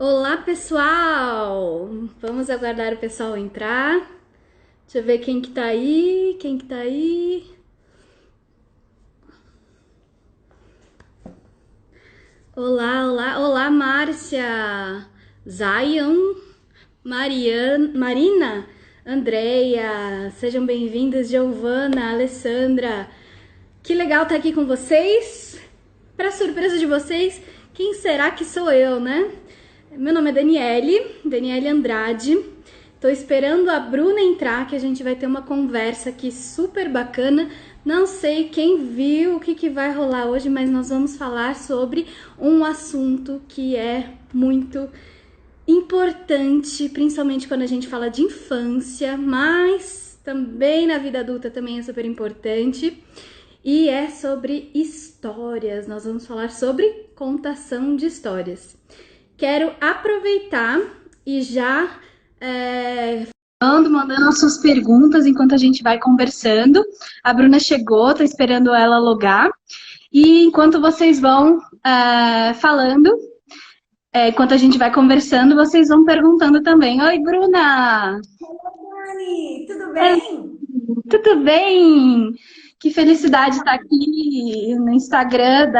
Olá, pessoal! Vamos aguardar o pessoal entrar. Deixa eu ver quem que tá aí, quem que tá aí. Olá, olá, olá, Márcia, Zion, Marina, Andreia, sejam bem-vindas, Giovana, Alessandra. Que legal estar aqui com vocês. Para surpresa de vocês, quem será que sou eu, né? Meu nome é Daniele Andrade. Tô esperando a Bruna entrar, que a gente vai ter uma conversa aqui super bacana. Não sei quem viu o que vai rolar hoje, mas nós vamos falar sobre um assunto que é muito importante, principalmente quando a gente fala de infância, mas também na vida adulta também é super importante. E é sobre histórias. Nós vamos falar sobre contação de histórias. Quero aproveitar e já mandando as suas perguntas enquanto a gente vai conversando. A Bruna chegou, tô esperando ela logar. E enquanto vocês vão falando, enquanto a gente vai conversando, vocês vão perguntando também. Oi, Bruna! Dani, tudo bem? Tudo bem? Que felicidade estar aqui no Instagram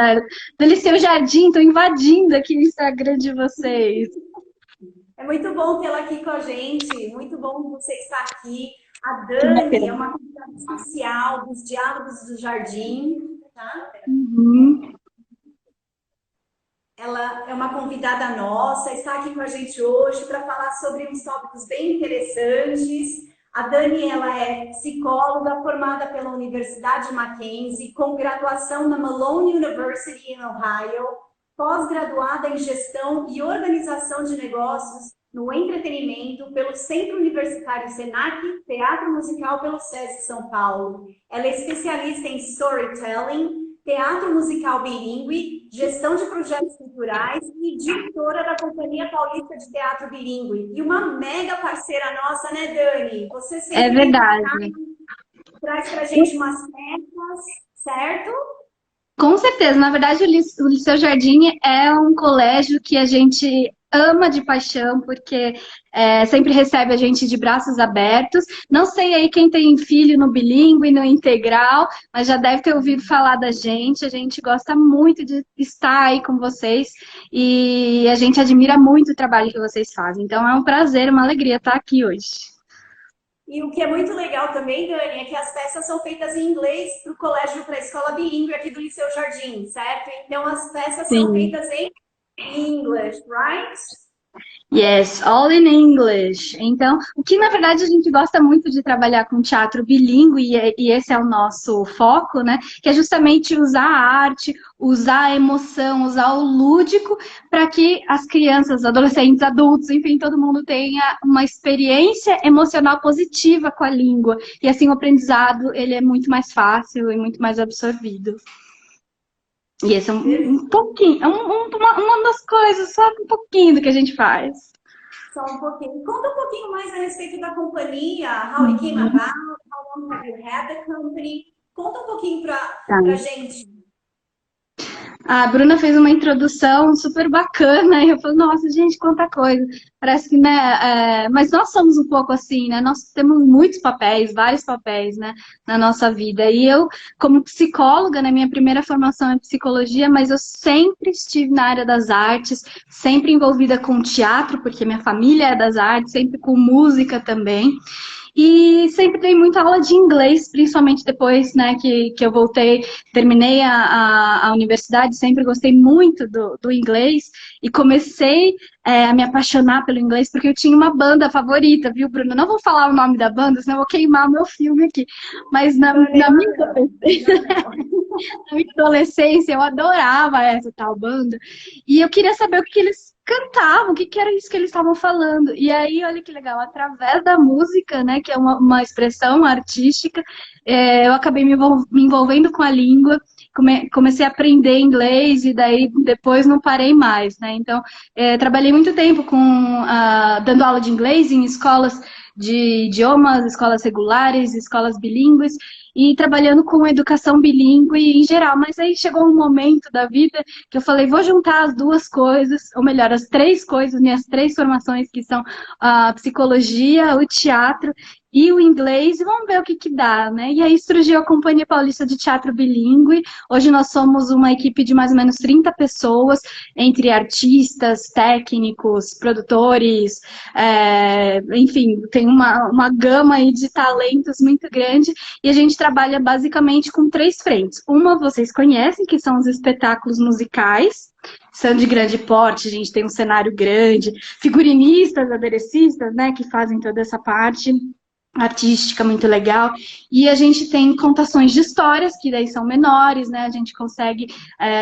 do Liceu Jardim. Estou invadindo aqui o Instagram de vocês. É muito bom tê-la aqui com a gente, muito bom você estar aqui. A Que Dani é bacana. uma convidada especial dos Diálogos do Jardim, tá? Uhum. Ela é uma convidada nossa, está aqui com a gente hoje para falar sobre uns tópicos bem interessantes. A Dani, ela é psicóloga formada pela Universidade Mackenzie, com graduação na Malone University em Ohio, pós-graduada em gestão e organização de negócios no entretenimento pelo Centro Universitário Senac, Teatro Musical pelo SESC São Paulo. Ela é especialista em storytelling, teatro musical bilíngue, gestão de projetos culturais e diretora da Companhia Paulista de Teatro Bilíngue. E uma mega parceira nossa, né, Dani? Você É sempre vem para cá, verdade. traz para a gente umas peças, certo? Com certeza. Na verdade, o Liceu Jardim é um colégio que a gente ama de paixão, porque sempre recebe a gente de braços abertos. Não sei aí quem tem filho no bilíngue, no integral, mas já deve ter ouvido falar da gente. A gente gosta muito de estar aí com vocês e a gente admira muito o trabalho que vocês fazem. Então é um prazer, uma alegria estar aqui hoje. E o que é muito legal também, Dani, é que as peças são feitas em inglês para o colégio, para a escola bilíngue aqui do Liceu Jardim, certo? Então as peças são Sim. feitas em English, right? Yes, all in English. Então, o que na verdade a gente gosta muito de trabalhar com teatro bilíngue, e esse é o nosso foco, né? Que é justamente usar a arte, usar a emoção, usar o lúdico, para que as crianças, adolescentes, adultos, enfim, todo mundo tenha uma experiência emocional positiva com a língua. E assim o aprendizado ele é muito mais fácil e muito mais absorvido. E esse é um pouquinho, uma das coisas, só um pouquinho do que a gente faz. Só um pouquinho. Conta um pouquinho mais a respeito da companhia, how it came about, how long have you had the company? Conta um pouquinho para Tá. gente. A Bruna fez uma introdução super bacana, e eu falei, nossa, gente, quanta coisa. Parece que, né, mas nós somos um pouco assim, né? Nós temos muitos papéis, vários papéis, né, na nossa vida. E eu, como psicóloga, né, minha primeira formação é psicologia, mas eu sempre estive na área das artes, sempre envolvida com teatro, porque minha família é das artes, sempre com música também. E sempre dei muita aula de inglês, principalmente depois, né, que eu voltei, terminei a universidade, sempre gostei muito do inglês e comecei a me apaixonar pelo inglês porque eu tinha uma banda favorita, viu, Bruno? Não vou falar o nome da banda, senão eu vou queimar o meu filme aqui. Mas na minha adolescência eu adorava essa tal banda e eu queria saber o que eles cantavam, o que era isso que eles estavam falando. E aí, olha que legal, através da música, né, que é uma expressão artística, eu acabei me envolvendo com a língua, comecei a aprender inglês e daí depois não parei mais, né? Então, trabalhei muito tempo dando aula de inglês em escolas de idiomas, escolas regulares, escolas bilíngues, e trabalhando com educação bilíngue em geral. Mas aí chegou um momento da vida que eu falei, vou juntar as duas coisas, ou melhor, as três coisas, minhas três formações, que são a psicologia, o teatro e o inglês, e vamos ver o que que dá, né? E aí surgiu a Companhia Paulista de Teatro Bilíngue. Hoje nós somos uma equipe de mais ou menos 30 pessoas, entre artistas, técnicos, produtores, enfim, tem uma gama aí de talentos muito grande, e a gente trabalha basicamente com três frentes. Uma vocês conhecem, que são os espetáculos musicais, são de grande porte, a gente tem um cenário grande, figurinistas, aderecistas, né, que fazem toda essa parte artística muito legal, e a gente tem contações de histórias, que daí são menores, né, a gente consegue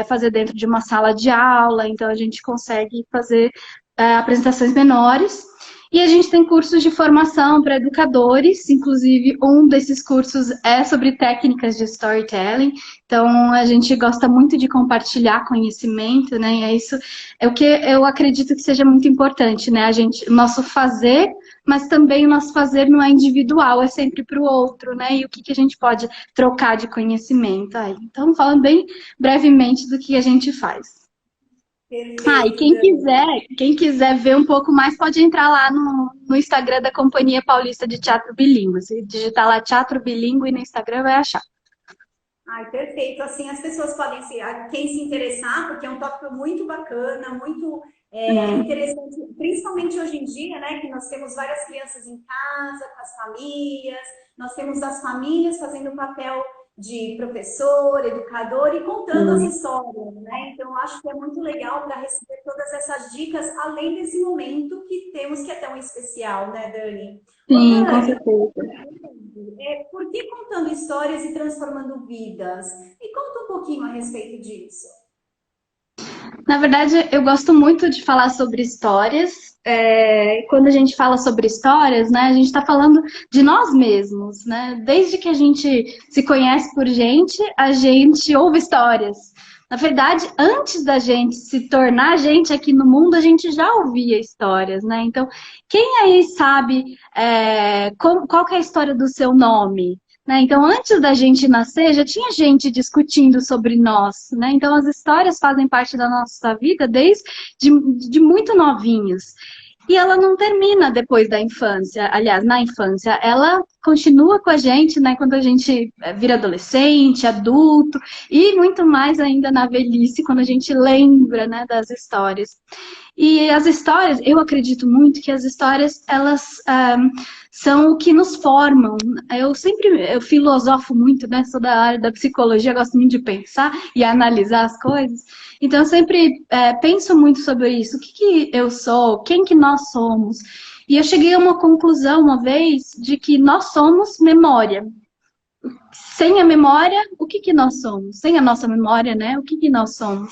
fazer dentro de uma sala de aula, então a gente consegue fazer apresentações menores, e a gente tem cursos de formação para educadores, inclusive um desses cursos é sobre técnicas de storytelling, então a gente gosta muito de compartilhar conhecimento, né, e isso é o que eu acredito que seja muito importante, né, o nosso fazer, mas também o nosso fazer não é individual, é sempre para o outro, né? E o que a gente pode trocar de conhecimento aí. Então, falando bem brevemente do que a gente faz. E Perfeito, Dani. quem quiser ver um pouco mais, pode entrar lá no Instagram da Companhia Paulista de Teatro Bilíngue. Se digitar lá Teatro Bilíngue no Instagram, vai achar. Ai, perfeito. Assim, as pessoas podem se, quem se interessar, porque é um tópico muito bacana, muito interessante, principalmente hoje em dia, né, que nós temos várias crianças em casa, com as famílias, nós temos as famílias fazendo o papel de professor, educador e contando as histórias, né? Então, eu acho que é muito legal para receber todas essas dicas, além desse momento que temos que é tão especial, né, Dani? Ô, Sim, com Dani, certeza. por que contando histórias e transformando vidas? Me conta um pouquinho a respeito disso. Na verdade, eu gosto muito de falar sobre histórias. Quando a gente fala sobre histórias, né, a gente está falando de nós mesmos, né? Desde que a gente se conhece por gente, a gente ouve histórias. Na verdade, antes da gente se tornar gente aqui no mundo, a gente já ouvia histórias, né? Então, quem aí sabe qual que é a história do seu nome? Né? Então, antes da gente nascer, já tinha gente discutindo sobre nós, né? Então, as histórias fazem parte da nossa vida desde de muito novinhos. E ela não termina depois da infância, aliás, na infância, ela continua com a gente, né, quando a gente vira adolescente, adulto, e muito mais ainda na velhice, quando a gente lembra, né, das histórias. E as histórias, eu acredito muito que as histórias, elas são o que nos formam. Eu filosofo muito, né? Sou da área da psicologia, gosto muito de pensar e analisar as coisas. Então, eu sempre penso muito sobre isso. O que que eu sou? Quem que nós somos? E eu cheguei a uma conclusão uma vez de que nós somos memória. Sem a memória, o que que nós somos? Sem a nossa memória, né? O que que nós somos?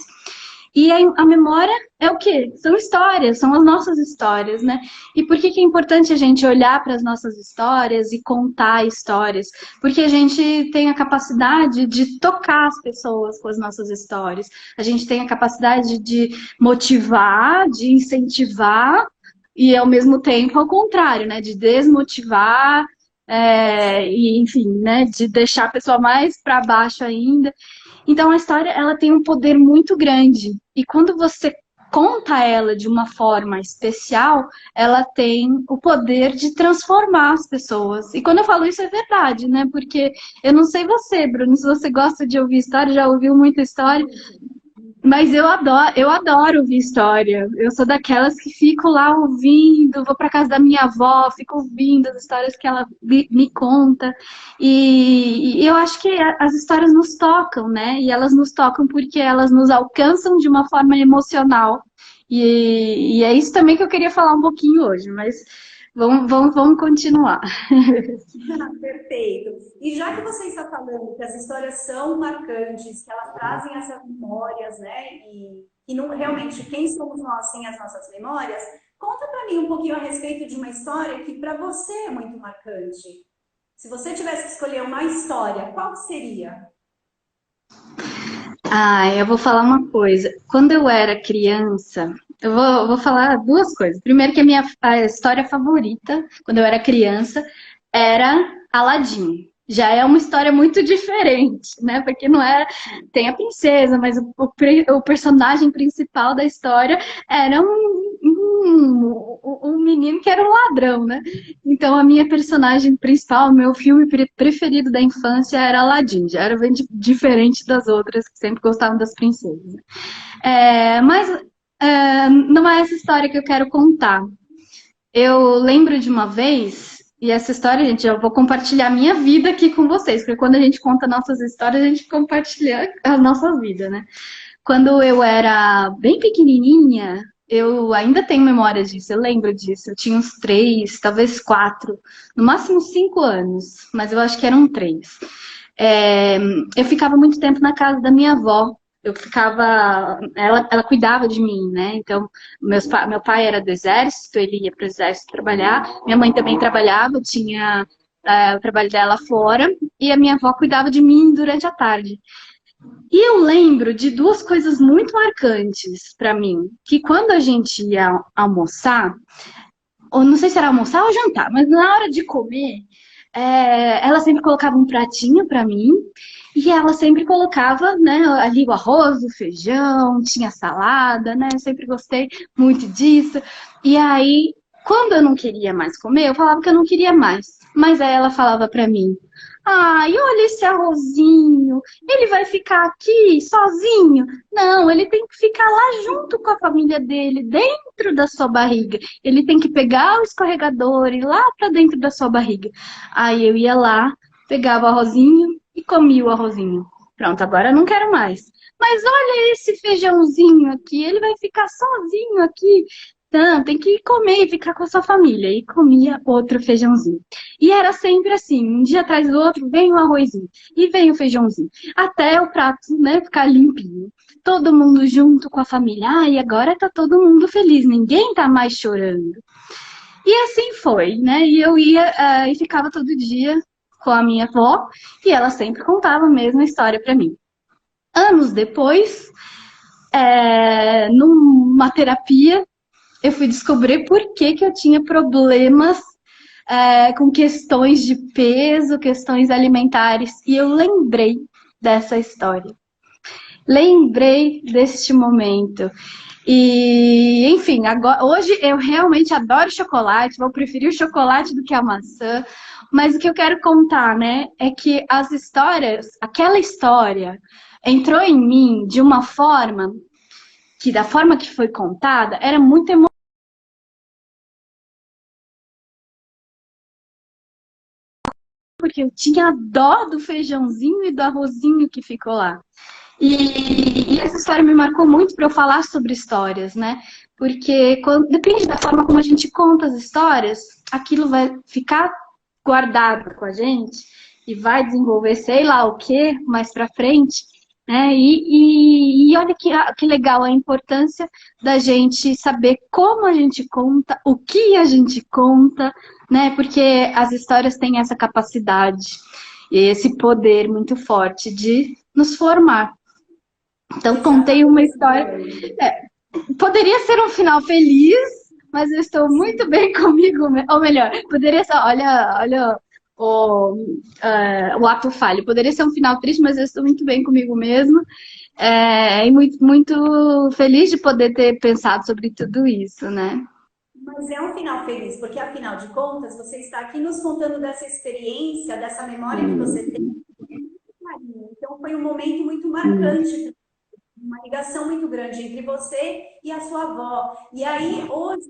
E a memória é o quê? São histórias, são as nossas histórias, né? E por que que é importante a gente olhar para as nossas histórias e contar histórias? Porque a gente tem a capacidade de tocar as pessoas com as nossas histórias. A gente tem a capacidade de motivar, de incentivar e, ao mesmo tempo, ao contrário, né? De desmotivar, e, enfim, né? De deixar a pessoa mais para baixo ainda. Então, a história, ela tem um poder muito grande. E quando você conta ela de uma forma especial, ela tem o poder de transformar as pessoas. E quando eu falo isso, é verdade, né? Porque eu não sei você, Bruno, se você gosta de ouvir história, já ouviu muita história, mas eu adoro ouvir história. Eu sou daquelas que fico lá ouvindo, vou para casa da minha avó, fico ouvindo as histórias que ela me conta. E eu acho que as histórias nos tocam, né? E elas nos tocam porque elas nos alcançam de uma forma emocional. E é isso também que eu queria falar um pouquinho hoje, mas vamos continuar. Perfeito. E já que você está falando que as histórias são marcantes, que elas trazem essas memórias, né? E não, realmente, quem somos nós sem as nossas memórias? Conta para mim um pouquinho a respeito de uma história que para você é muito marcante. Se você tivesse que escolher uma história, qual seria? Eu vou falar uma coisa. Quando eu era criança, eu vou falar duas coisas. Primeiro que a história favorita, quando eu era criança, era Aladdin. já é uma história muito diferente, né? Porque não era. Tem a princesa, mas o personagem principal da história era um menino que era um ladrão, né? Então a minha personagem principal, meu filme preferido da infância era Aladdin, já era bem diferente das outras que sempre gostavam das princesas. Mas não é essa história que eu quero contar. Eu lembro de uma vez, e essa história, gente, eu vou compartilhar a minha vida aqui com vocês, porque quando a gente conta nossas histórias, a gente compartilha a nossa vida, né? Quando eu era bem pequenininha, eu ainda tenho memória disso, eu lembro disso. Eu tinha uns 3, talvez 4, no máximo 5 anos, mas eu acho que eram 3. Eu ficava muito tempo na casa da minha avó. Eu ficava. Ela cuidava de mim, né? Então, meu pai era do exército, ele ia para o exército trabalhar. Minha mãe também trabalhava, tinha o trabalho dela fora. E a minha avó cuidava de mim durante a tarde. E eu lembro de duas coisas muito marcantes para mim, que quando a gente ia almoçar, ou não sei se era almoçar ou jantar, mas na hora de comer, ela sempre colocava um pratinho para mim e ela sempre colocava, né, ali o arroz, o feijão, tinha salada, né? Eu sempre gostei muito disso. E aí, quando eu não queria mais comer, eu falava que eu não queria mais. Mas aí ela falava para mim: ai, olha esse arrozinho, ele vai ficar aqui sozinho? Não, ele tem que ficar lá junto com a família dele, dentro da sua barriga. Ele tem que pegar o escorregador e ir lá para dentro da sua barriga. Aí eu ia lá, pegava o arrozinho e comia o arrozinho. Pronto, agora eu não quero mais. Mas olha esse feijãozinho aqui, ele vai ficar sozinho aqui. Não, tem que comer e ficar com a sua família. E comia outro feijãozinho. E era sempre assim, um dia atrás do outro, vem o arrozinho e vem o feijãozinho. Até o prato, né, ficar limpinho. Todo mundo junto com a família. Ah, e agora tá todo mundo feliz, ninguém tá mais chorando. E assim foi, né? E eu ia e ficava todo dia com a minha avó e ela sempre contava a mesma história para mim. Anos depois, numa terapia, eu fui descobrir por que que eu tinha problemas com questões de peso, questões alimentares, e eu lembrei dessa história. Lembrei deste momento. E, enfim, agora, hoje eu realmente adoro chocolate, vou preferir o chocolate do que a maçã, mas o que eu quero contar, né, é que as histórias, aquela história entrou em mim de uma forma que, da forma que foi contada, era muito emocionante, porque eu tinha dó do feijãozinho e do arrozinho que ficou lá. E essa história me marcou muito para eu falar sobre histórias, né? Porque depende da forma como a gente conta as histórias, aquilo vai ficar guardado com a gente e vai desenvolver sei lá o que mais para frente, né? E olha que legal a importância da gente saber como a gente conta, o que a gente conta, né? Porque as histórias têm essa capacidade e esse poder muito forte de nos formar. Então, contei uma história. Poderia ser um final feliz, mas eu estou muito bem comigo. Ou melhor, poderia ser. Olha o ato falho. Poderia ser um final triste, mas eu estou muito bem comigo mesmo. E muito, muito feliz de poder ter pensado sobre tudo isso, né? Mas é um final feliz, porque afinal de contas, você está aqui nos contando dessa experiência, dessa memória que você tem. Então, foi um momento muito marcante, uma ligação muito grande entre você e a sua avó. E aí, hoje,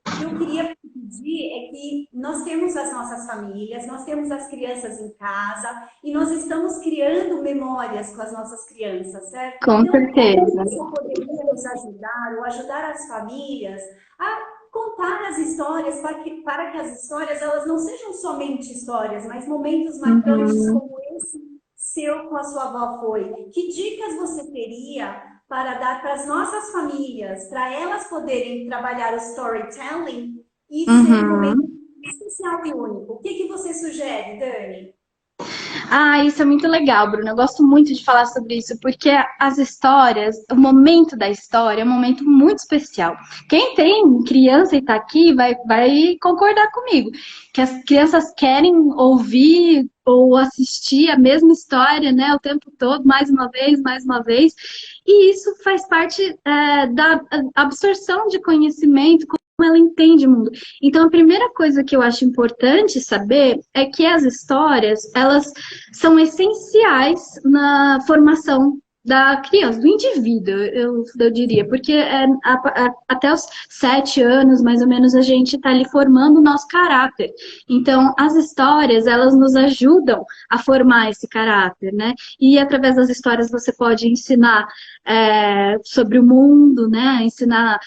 o que eu queria pedir é que nós temos as nossas famílias, nós temos as crianças em casa e nós estamos criando memórias com as nossas crianças, certo? Com Então, certeza. como isso poderia nos ajudar ou ajudar as famílias a contar as histórias para que as histórias elas não sejam somente histórias, mas momentos marcantes como esse seu com a sua avó foi. Que dicas você teria para dar para as nossas famílias, para elas poderem trabalhar o storytelling e ser um momento especial e único? O que você sugere, Dani? Ah, isso é muito legal, Bruno. Eu gosto muito de falar sobre isso, porque as histórias, o momento da história é um momento muito especial. Quem tem criança e está aqui vai concordar comigo, que as crianças querem ouvir ou assistir a mesma história, né, o tempo todo, mais uma vez, e isso faz parte da absorção de conhecimento, como ela entende o mundo. Então, a primeira coisa que eu acho importante saber é que as histórias, elas são essenciais na formação da criança, do indivíduo, eu diria, porque até os 7 anos, mais ou menos, a gente está ali formando o nosso caráter. Então, as histórias, elas nos ajudam a formar esse caráter, né? E através das histórias você pode ensinar sobre o mundo, né? Ensinar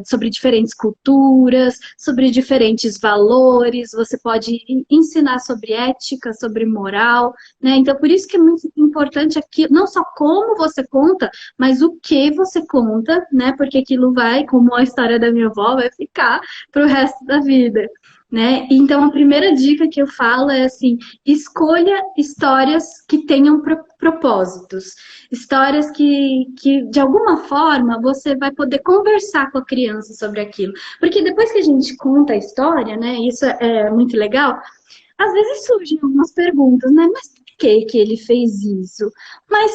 sobre diferentes culturas, sobre diferentes valores, você pode ensinar sobre ética, sobre moral, né? Então, por isso que é muito importante aqui, não só como você conta, mas o que você conta, né? Porque aquilo vai, como a história da minha avó, vai ficar para o resto da vida, né? Então, a primeira dica que eu falo é assim, escolha histórias que tenham propósitos, histórias que de alguma forma você vai poder conversar com a criança sobre aquilo, porque depois que a gente conta a história, né? Isso é muito legal. Às vezes surgem algumas perguntas, né? Mas por que ele fez isso? Mas,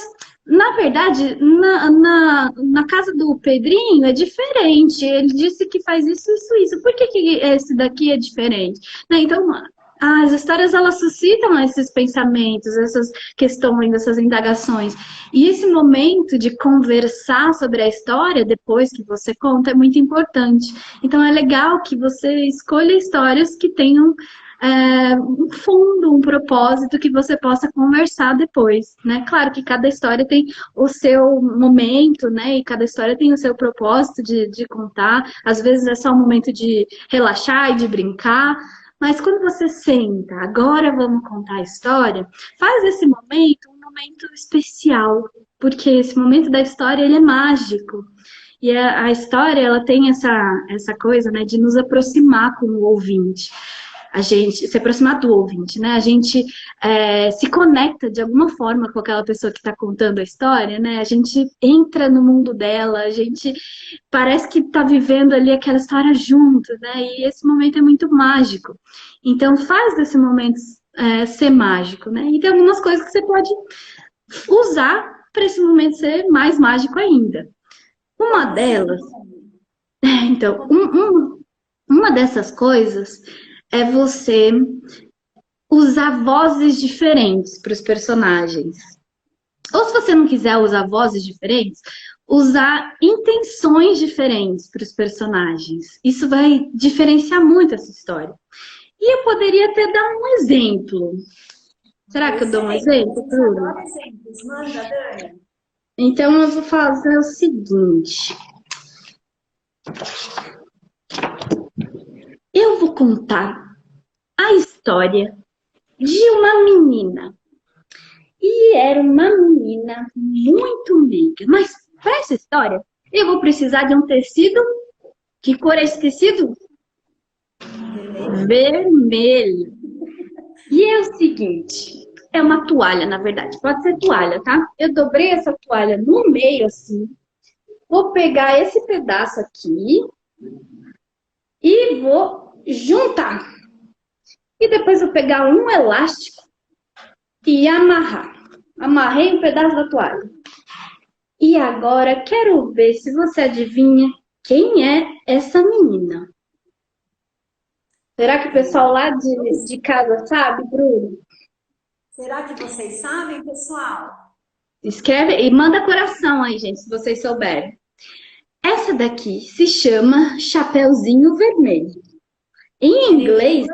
na verdade, na casa do Pedrinho é diferente. Ele disse que faz isso, isso, isso. Por que esse daqui é diferente? Né? Então, as histórias, elas suscitam esses pensamentos, essas questões, essas indagações. E esse momento de conversar sobre a história, depois que você conta, é muito importante. Então, é legal que você escolha histórias que tenham um fundo, um propósito que você possa conversar depois, né? Claro que cada história tem o seu momento, né? E cada história tem o seu propósito de contar. Às vezes é só um momento de relaxar e de brincar. Mas quando você senta, agora vamos contar a história, faz esse momento um momento especial, porque esse momento da história, ele é mágico. E a história, ela tem essa coisa, né, de nos aproximar com o ouvinte. A gente se aproximar do ouvinte, né? A gente se conecta de alguma forma com aquela pessoa que está contando a história, né? A gente entra no mundo dela, a gente parece que está vivendo ali aquela história junto, né? E esse momento é muito mágico. Então, faz desse momento ser mágico, né? E tem algumas coisas que você pode usar para esse momento ser mais mágico ainda. Uma delas, então, uma dessas coisas é você usar vozes diferentes para os personagens. Ou se você não quiser usar vozes diferentes, usar intenções diferentes para os personagens. Isso vai diferenciar muito essa história. E eu poderia até dar um exemplo. Será que eu dou um exemplo, Bruno? Manda, Dani. Então eu vou fazer o seguinte. Eu vou contar a história de uma menina. E era uma menina muito meiga. Mas para essa história, eu vou precisar de um tecido. Que cor é esse tecido? Vermelho. E é o seguinte, é uma toalha, na verdade. Pode ser toalha, tá? Eu dobrei essa toalha no meio, assim. Vou pegar esse pedaço aqui e vou juntar. E depois vou pegar um elástico e amarrar. Amarrei um pedaço da toalha. E agora quero ver se você adivinha quem é essa menina. Será que o pessoal lá de casa sabe, Bruno? Será que vocês sabem, pessoal? Escreve e manda coração aí, gente, se vocês souberem. Essa daqui se chama Chapeuzinho Vermelho. Em inglês,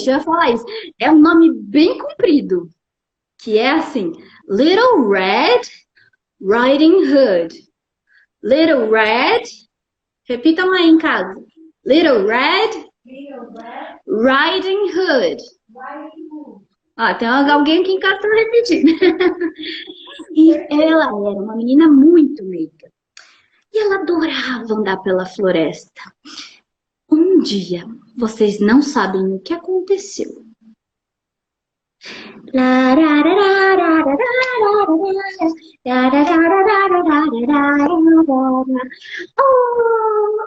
eu ia falar isso, é um nome bem comprido, que é assim, Little Red Riding Hood. Little Red, repitam aí em casa. Little Red Riding Hood. Tem alguém aqui em casa que tá repetindo. E ela era uma menina muito meiga. E ela adorava andar pela floresta. Um dia, vocês não sabem o que aconteceu. Oh,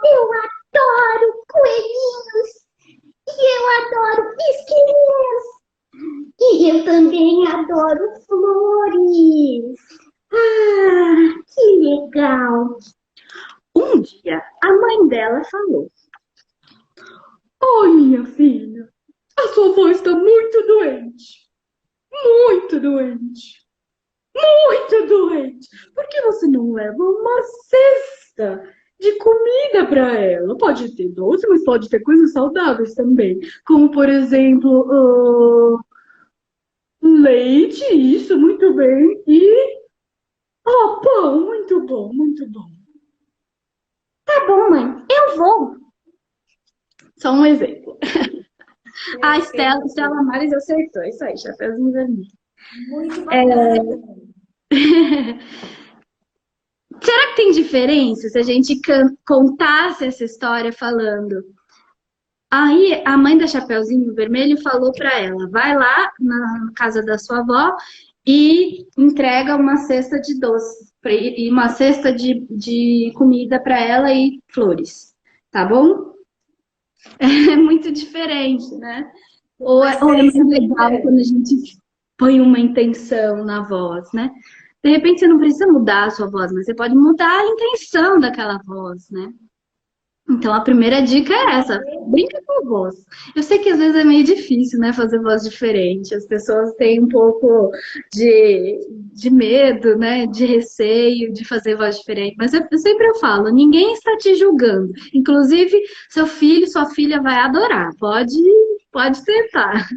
eu adoro coelhinhos! E eu adoro esquilinhos! A mãe dela falou: Oi, minha filha, a sua avó está muito doente. Muito doente. Muito doente. Por que você não leva uma cesta de comida para ela? Pode ter doce, mas pode ter coisas saudáveis também. Como, por exemplo, leite, isso, muito bem. E, pão, muito bom, muito bom. Tá bom, mãe, eu vou. Só um exemplo. A Estela Maris acertou, isso aí, Chapeuzinho Vermelho. Muito bacana. Será que tem diferença se a gente contasse essa história falando? Aí a mãe da Chapeuzinho Vermelho falou para ela: vai lá na casa da sua avó e entrega uma cesta de doce e uma cesta de comida para ela e flores, tá bom? É muito diferente, né? Ou é mais legal quando a gente põe uma intenção na voz, né? De repente você não precisa mudar a sua voz, mas você pode mudar a intenção daquela voz, né? Então a primeira dica é essa, brinca com a voz. Eu sei que às vezes é meio difícil, né, fazer voz diferente. As pessoas têm um pouco de medo, né, de receio de fazer voz diferente. Mas eu sempre falo, ninguém está te julgando. Inclusive, seu filho, sua filha vai adorar. Pode tentar.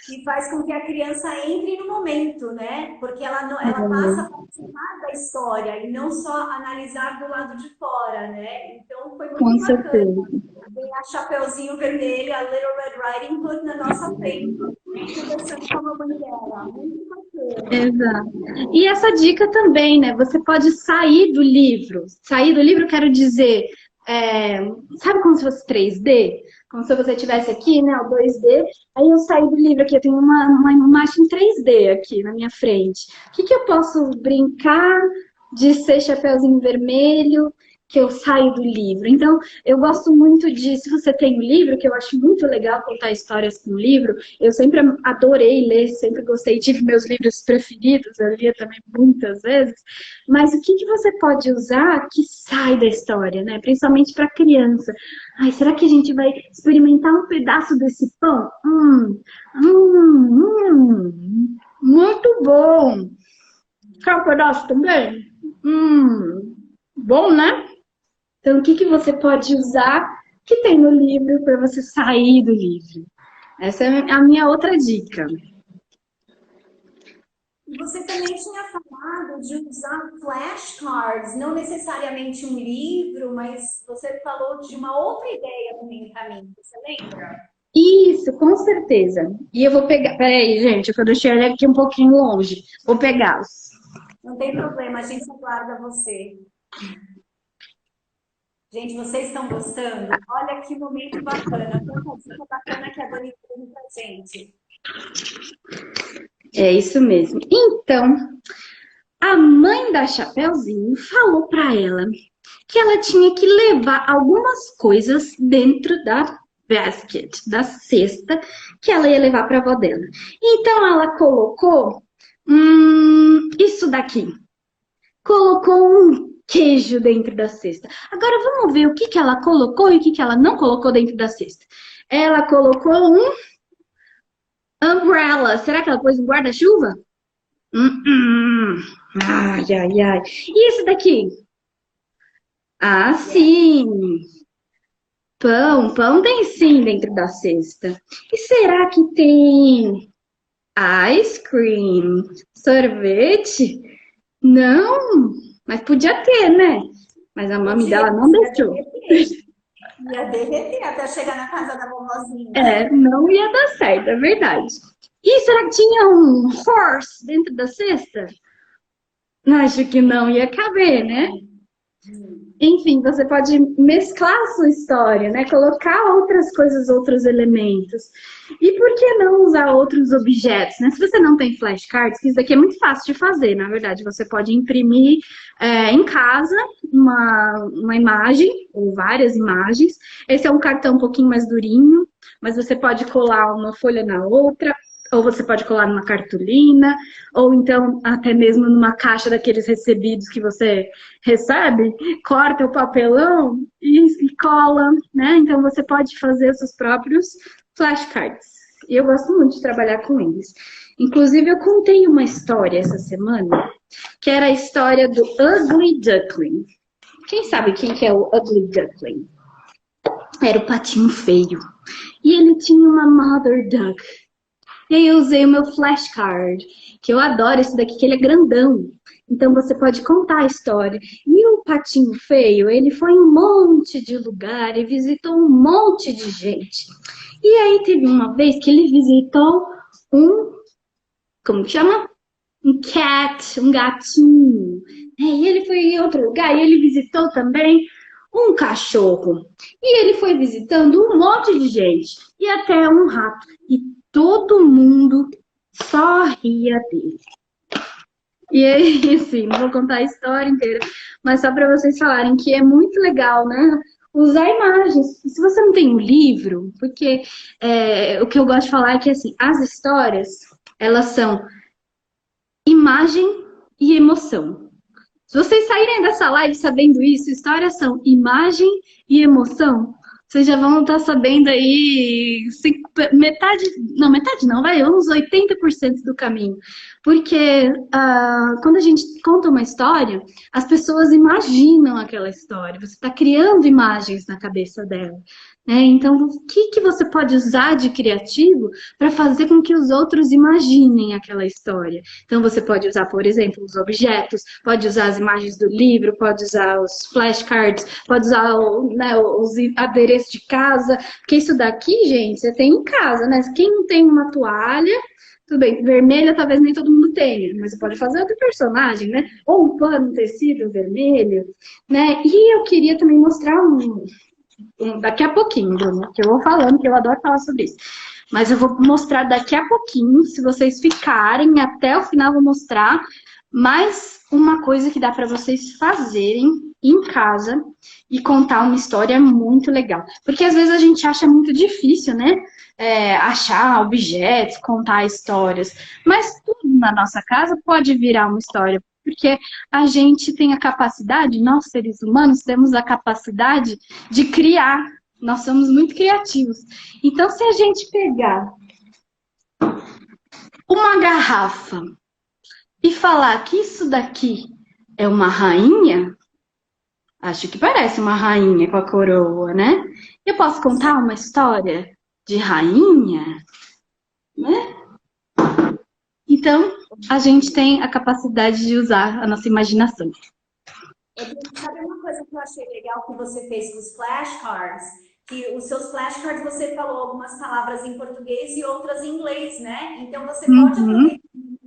E faz com que a criança entre no momento, né? Porque ela passa a participar da história e não só analisar do lado de fora, né? Então foi Com muito certeza. bacana ver a Chapeuzinho Vermelho, a Little Red Riding Hood na nossa frente, conversando com a mamãe dela. Muito bacana. Exato. E essa dica também, né? Você pode sair do livro. Sair do livro, quero dizer, sabe como se fosse 3D? Como se você estivesse aqui, né? O 2D. Aí eu saí do livro aqui, eu tenho uma imagem 3D aqui na minha frente. O que eu posso brincar de ser Chapeuzinho Vermelho que eu saio do livro? Então, eu gosto muito de, se você tem um livro, que eu acho muito legal contar histórias com o livro, eu sempre adorei ler, sempre gostei, tive meus livros preferidos, eu lia também muitas vezes, mas o que você pode usar que sai da história, né? Principalmente para criança. Ai, será que a gente vai experimentar um pedaço desse pão? Muito bom! Quer um pedaço também? Bom, né? Então, o que você pode usar que tem no livro para você sair do livro? Essa é a minha outra dica. E você também tinha falado de usar flashcards, não necessariamente um livro, mas você falou de uma outra ideia também para mim, você lembra? Isso, com certeza. E eu vou pegar. Peraí, gente, que eu deixei ele aqui um pouquinho longe. Vou pegá-los. Não tem problema, a gente aguarda você. Gente, vocês estão gostando? Olha que momento bacana. Quanta dica bacana que a Dani trouxe pra gente. É isso mesmo. Então, a mãe da Chapeuzinho falou para ela que ela tinha que levar algumas coisas dentro da basket, da cesta, que ela ia levar para a avó dela. Então, ela colocou isso daqui. Colocou um queijo dentro da cesta. Agora, vamos ver o que ela colocou e o que ela não colocou dentro da cesta. Ela colocou um umbrella. Será que ela pôs um guarda-chuva? Ai, ai, ai. E esse daqui? Ah, sim. Pão tem sim dentro da cesta. E será que tem ice cream? Sorvete? Não, mas podia ter, né? Mas a mami dela não deixou. Ia derreter até chegar na casa da vovozinha. Não ia dar certo, é verdade. E será que tinha um horse dentro da cesta? Acho que não ia caber, né? Enfim, você pode mesclar a sua história, né? Colocar outras coisas, outros elementos. E por que não usar outros objetos, né? Se você não tem flashcards, que isso daqui é muito fácil de fazer, na verdade. Você pode imprimir em casa uma imagem, ou várias imagens. Esse é um cartão um pouquinho mais durinho, mas você pode colar uma folha na outra, ou você pode colar numa cartolina, ou então até mesmo numa caixa daqueles recebidos que você recebe, corta o papelão e cola, né? Então você pode fazer os seus próprios flashcards. E eu gosto muito de trabalhar com eles. Inclusive, eu contei uma história essa semana, que era a história do Ugly Duckling. Quem sabe quem que é o Ugly Duckling? Era o patinho feio. E ele tinha uma Mother Duck. E aí eu usei o meu flashcard, que eu adoro esse daqui, que ele é grandão. Então você pode contar a história. E o patinho feio, ele foi em um monte de lugar e visitou um monte de gente. E aí teve uma vez que ele visitou como que chama? Um cat, um gatinho. E ele foi em outro lugar e ele visitou também um cachorro. E ele foi visitando um monte de gente. E até um rato. E todo mundo só ria dele. E aí, assim, não vou contar a história inteira, mas só para vocês falarem que é muito legal, né? Usar imagens. E se você não tem um livro, porque o que eu gosto de falar é que, assim, as histórias, elas são imagem e emoção. Se vocês saírem dessa live sabendo isso, histórias são imagem e emoção, vocês já vão estar sabendo aí metade não, vai, uns 80% do caminho. Porque quando a gente conta uma história, as pessoas imaginam aquela história, você está criando imagens na cabeça dela. Então, o que você pode usar de criativo para fazer com que os outros imaginem aquela história? Então, você pode usar, por exemplo, os objetos, pode usar as imagens do livro, pode usar os flashcards, pode usar os adereços de casa, porque isso daqui, gente, você tem em casa, né? Quem não tem uma toalha, tudo bem, vermelha talvez nem todo mundo tenha, mas você pode fazer outro personagem, né? Ou um pano, um tecido vermelho, né? E eu queria também mostrar daqui a pouquinho, Bruno, que eu vou falando, que eu adoro falar sobre isso. Mas eu vou mostrar daqui a pouquinho, se vocês ficarem até o final, eu vou mostrar mais uma coisa que dá para vocês fazerem em casa e contar uma história muito legal. Porque às vezes a gente acha muito difícil, né? Achar objetos, contar histórias. Mas tudo na nossa casa pode virar uma história. Porque a gente tem a capacidade, nós seres humanos temos a capacidade de criar. Nós somos muito criativos. Então, se a gente pegar uma garrafa e falar que isso daqui é uma rainha, acho que parece uma rainha com a coroa, né? Eu posso contar uma história de rainha, né? Então, a gente tem a capacidade de usar a nossa imaginação. Sabe uma coisa que eu achei legal que você fez com os flashcards? Que os seus flashcards você falou algumas palavras em português e outras em inglês, né? Então você pode aproveitar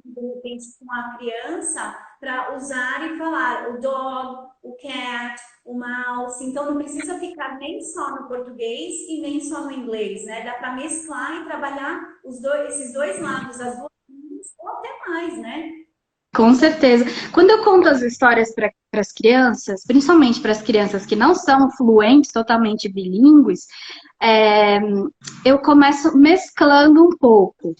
de repente com a criança para usar e falar o dog, o cat, o mouse. Então não precisa ficar nem só no português e nem só no inglês, né? Dá para mesclar e trabalhar esses dois lados, as duas línguas, ou até mais, né? Com certeza. Quando eu conto as histórias para as crianças, principalmente para as crianças que não são fluentes, totalmente bilíngues, eu começo mesclando um pouco.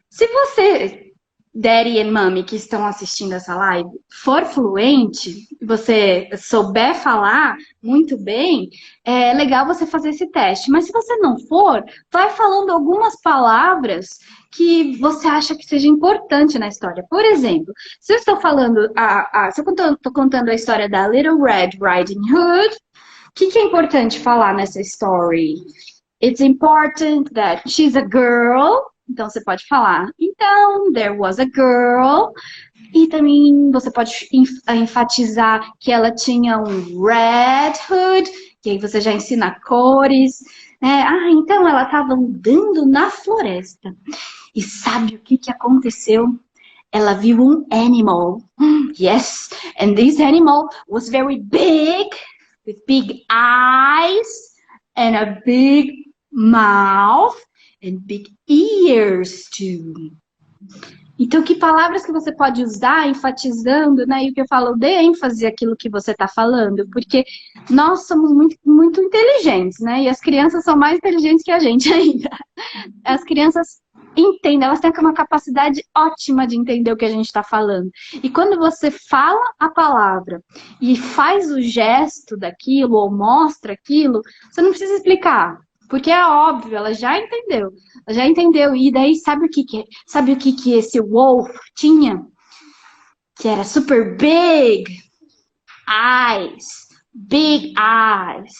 Se você, Daddy e Mami, que estão assistindo essa live, for fluente, você souber falar muito bem, é legal você fazer esse teste. Mas se você não for, vai falando algumas palavras que você acha que seja importante na história. Por exemplo, se eu estou falando, se eu estou contando a história da Little Red Riding Hood, o que é importante falar nessa story? It's important that she's a girl. Então, você pode falar, então, there was a girl. E também você pode enfatizar que ela tinha um red hood, que aí você já ensina cores. Então ela estava andando na floresta. E sabe o que aconteceu? Ela viu um animal. Yes, and this animal was very big, with big eyes, and a big mouth, and big ears too. Então, que palavras que você pode usar enfatizando, né? E o que eu falo, dê ênfase àquilo que você está falando, porque nós somos muito, muito inteligentes, né? E as crianças são mais inteligentes que a gente ainda. As crianças entendem, elas têm uma capacidade ótima de entender o que a gente está falando. E quando você fala a palavra e faz o gesto daquilo ou mostra aquilo, você não precisa explicar. Porque é óbvio, ela já entendeu. Ela já entendeu. E daí, sabe o que esse wolf tinha? Que era super big eyes. Big eyes.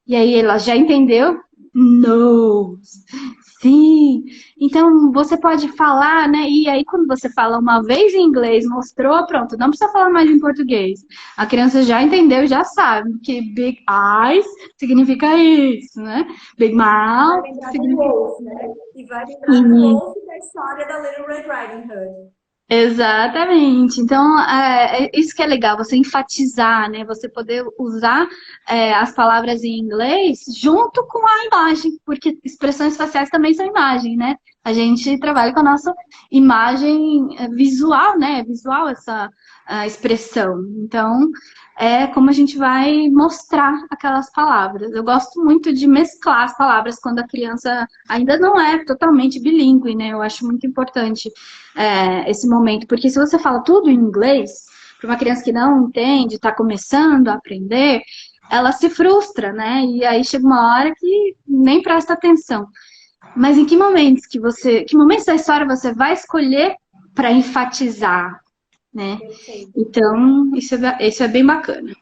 E aí ela já entendeu? Nose. Sim. Então você pode falar, né? E aí quando você fala uma vez em inglês, mostrou, pronto, não precisa falar mais em português. A criança já entendeu, já sabe que big eyes significa isso, né? Big mouth Vai lembrar do significa... Wolf, né? E vai lembrar do Wolf da história da Little Red Riding Hood. Exatamente. Então, isso que é legal, você enfatizar, né? Você poder usar as palavras em inglês junto com a imagem, porque expressões faciais também são imagem, né? A gente trabalha com a nossa imagem visual, né? Visual essa expressão. Então, é como a gente vai mostrar aquelas palavras. Eu gosto muito de mesclar as palavras quando a criança ainda não é totalmente bilíngue, né? Eu acho muito importante esse momento, porque se você fala tudo em inglês, para uma criança que não entende, está começando a aprender, ela se frustra, né? E aí chega uma hora que nem presta atenção. Mas em que momentos que momentos da história você vai escolher para enfatizar, né? Perfeito. Então, isso é bem bacana.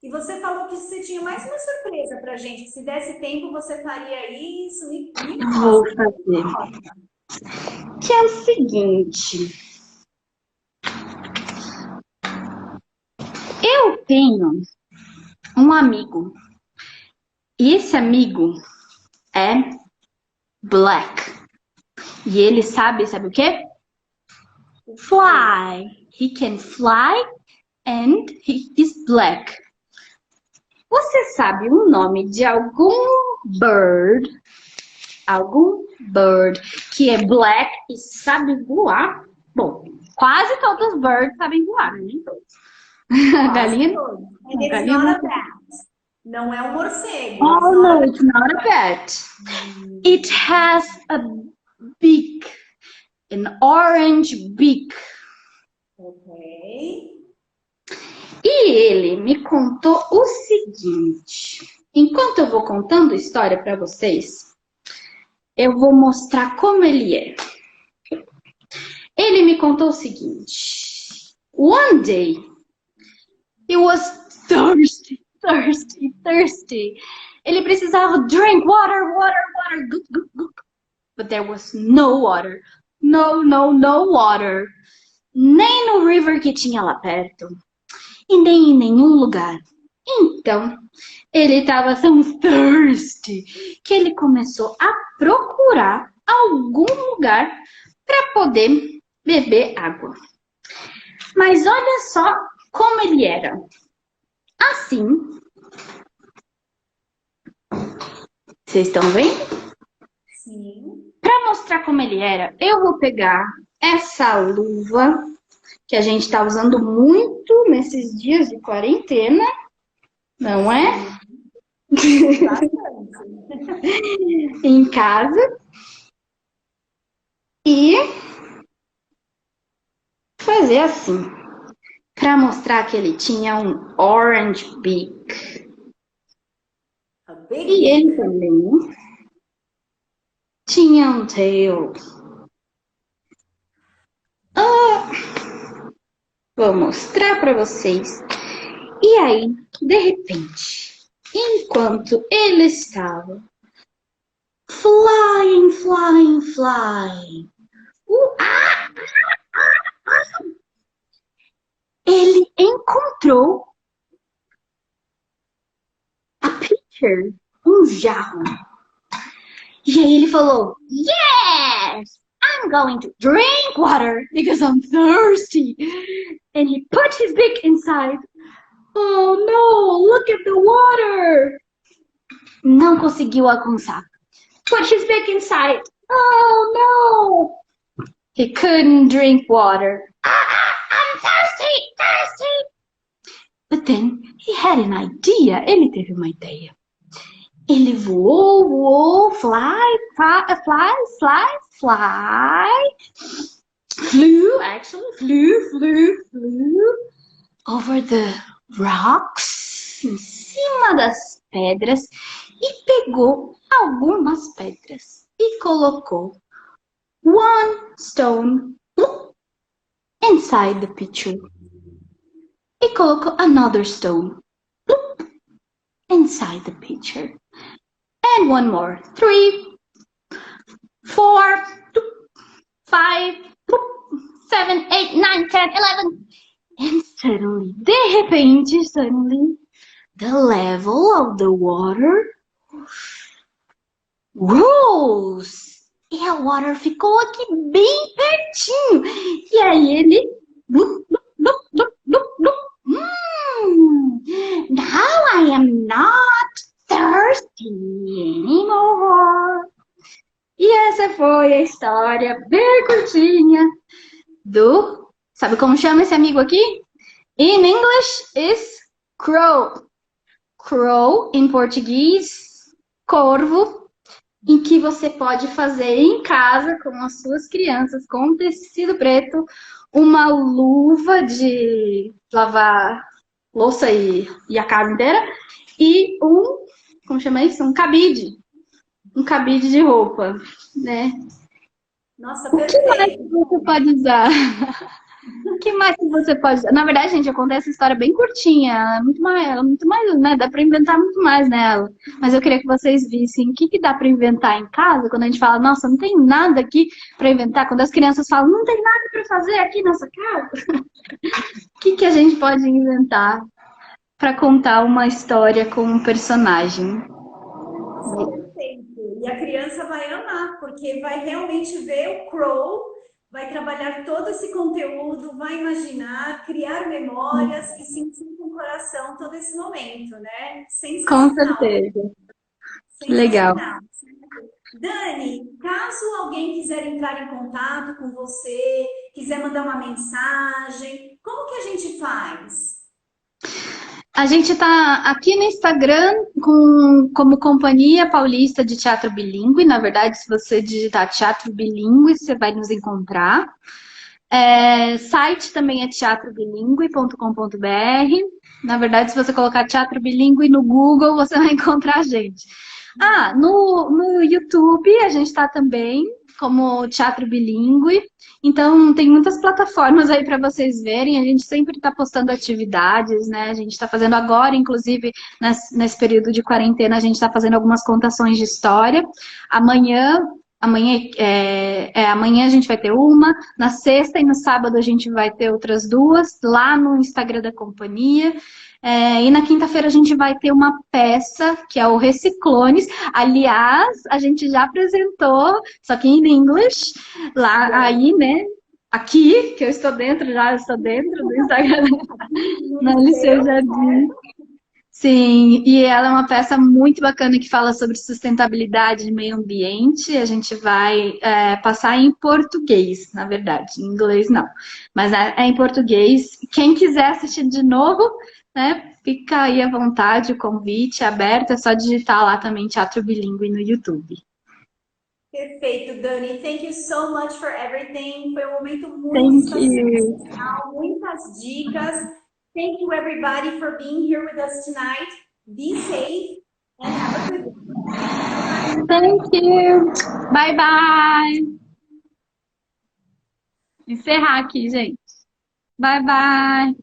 E você falou que você tinha mais uma surpresa pra gente, que se desse tempo você faria isso. Me Vou mostra. fazer. Que é o seguinte. Eu tenho um amigo. E esse amigo é black. E ele sabe o quê? Fly. He can fly and he is black. Você sabe o nome de algum bird que é black e sabe voar? Bom, quase todos os birds sabem voar, né? Nem todos. A galinha. And it's not a bat. Não é um morcego. Oh, no, it's not a bat. It has a beak. An orange beak. Ok. E ele me contou o seguinte. Enquanto eu vou contando a história para vocês, eu vou mostrar como ele é. Ele me contou o seguinte. One day, he was thirsty. Ele precisava drink water. But there was no water. No water. Nem no river que tinha lá perto. E nem em nenhum lugar. Então, ele estava tão thirsty que ele começou a procurar algum lugar para poder beber água. Mas olha só como ele era. Assim. Vocês estão vendo? Sim. Para mostrar como ele era, eu vou pegar essa luva que a gente está usando muito nesses dias de quarentena, não é? Em casa. E fazer assim, para mostrar que ele tinha um orange beak. E ele também tinha um tail. Vou mostrar para vocês. E aí, de repente, enquanto ele estava flying, ele encontrou a pitcher, um jarro. E aí ele falou, yes, I'm going to drink water because I'm thirsty. And he put his beak inside. Oh no, look at the water. Não conseguiu alcançar. Put his beak inside. Oh no. He couldn't drink water. I'm thirsty. But then he had an idea. Ele teve uma ideia. Ele voou, flies, fly, flew over the rocks, em cima das pedras, e pegou algumas pedras e colocou one stone inside the pitcher. E colocou another stone inside the pitcher. And one more. 3, 4, 5, 7, 8, 9, 10, 11. And suddenly, de repente, the level of the water rose. E a water ficou aqui bem pertinho. E aí ele... Now I am not thirsty anymore. E essa foi a história bem curtinha do... Sabe como chama esse amigo aqui? In English is crow. Crow, em português, corvo, em que você pode fazer em casa com as suas crianças, com tecido preto, uma luva de lavar louça e a casa inteira, e como chama isso? Um cabide de roupa, né? Nossa, O que mais perfeito. que você pode usar? O que mais que você pode usar? Na verdade, gente, eu contei essa história bem curtinha, ela é muito mais, né? Dá pra inventar muito mais nela. Mas eu queria que vocês vissem o que dá pra inventar em casa, quando a gente fala, nossa, não tem nada aqui pra inventar. Quando as crianças falam, não tem nada pra fazer aqui nessa casa. O que a gente pode inventar pra contar uma história com um personagem? Nossa, perfeito. E a criança vai amar, porque vai realmente ver o Crow, vai trabalhar todo esse conteúdo, vai imaginar, criar memórias e sentir com o coração todo esse momento, né? Com Sensacional, certeza. Legal. sensacional. Dani, caso alguém quiser entrar em contato com você, quiser mandar uma mensagem, como que a gente faz? A gente está aqui no Instagram como Companhia Paulista de Teatro Bilíngue. Na verdade, se você digitar Teatro Bilíngue, você vai nos encontrar. Site também é teatrobilingue.com.br. Na verdade, se você colocar Teatro Bilíngue no Google, você vai encontrar a gente. No YouTube a gente está também como Teatro Bilíngue. Então, tem muitas plataformas aí para vocês verem. A gente sempre está postando atividades, né? A gente está fazendo agora, inclusive, nesse período de quarentena, a gente está fazendo algumas contações de história. Amanhã a gente vai ter uma. Na sexta e no sábado a gente vai ter outras duas, lá no Instagram da companhia. E na quinta-feira a gente vai ter uma peça, que é o Reciclones. Aliás, a gente já apresentou, só que em inglês, lá aí, né? Aqui, que eu estou dentro do Instagram na Liceu Jardim. Sim, e ela é uma peça muito bacana que fala sobre sustentabilidade e meio ambiente. A gente vai passar em português, na verdade, em inglês não. Mas é em português. Quem quiser assistir de novo, né, fica aí à vontade, o convite é aberto, é só digitar lá também Teatro Bilíngue no YouTube. Perfeito, Dani. Thank you so much for everything. Foi um momento muito Thank you. especial, muitas dicas. Thank you, everybody, for being here with us tonight. Be safe and have a good day. Thank you. Bye, bye. Encerrar aqui, gente. Bye, bye.